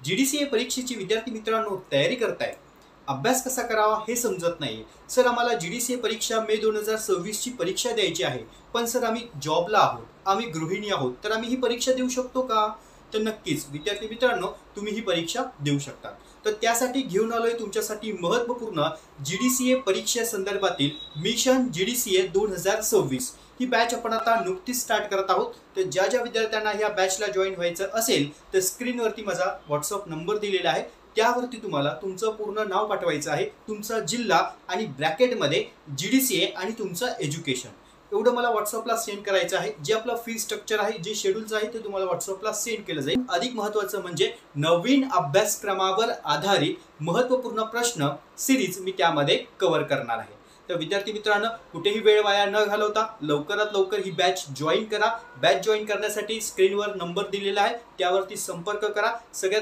GDCA परीक्षेची विद्यार्थी मित्रांनो तयारी करताय, अभ्यास कसा करावा हे समजत नाही। सर आम्हाला जीडीसीए परीक्षा मे 2026 ची परीक्षा द्यायची आहे, पण सर आम्ही जॉबला आहोत, आम्ही गृहिणी आहोत, तर आम्ही ही परीक्षा देऊ शकतो का? तर नक्कीच विद्यार्थी मित्रांनो तुम्ही ही परीक्षा देऊ शकता। तर त्यासाठी घेऊन आलोय तुमच्यासाठी महत्त्वपूर्ण जीडीसीए परीक्षा संदर्भातील मिशन जीडीसीए 2026 ही बॅच आपण आता नुकतीच स्टार्ट करत आहोत। तर ज्या ज्या विद्यार्थ्यांना ह्या बॅचला जॉईन व्हायचं असेल तर स्क्रीनवरती माझा व्हॉट्सअप नंबर दिलेला आहे, त्यावरती तुम्हाला तुमचं पूर्ण नाव पाठवायचं आहे, तुमचा जिल्हा आणि ब्रॅकेटमध्ये जीडीसीए आणि तुमचं एज्युकेशन एवढं मला व्हॉट्सअपला सेंड करायचं आहे। जे आपलं फी स्ट्रक्चर आहे, जे शेड्यूल्स आहे ते तुम्हाला व्हॉट्सअपला सेंड केलं जाईल। अधिक महत्त्वाचं म्हणजे नवीन अभ्यासक्रमावर आधारित महत्त्वपूर्ण प्रश्न सिरीज मी त्यामध्ये कव्हर करणार आहे। तर विद्यार्थी मित्रांनो कुठेही वेळ वाया न घालवता लवकरात लवकर ही बॅच जॉईन करा। बॅच जॉईन करण्यासाठी स्क्रीनवर नंबर दिलेला आहे, त्यावरती संपर्क करा। सगळ्यात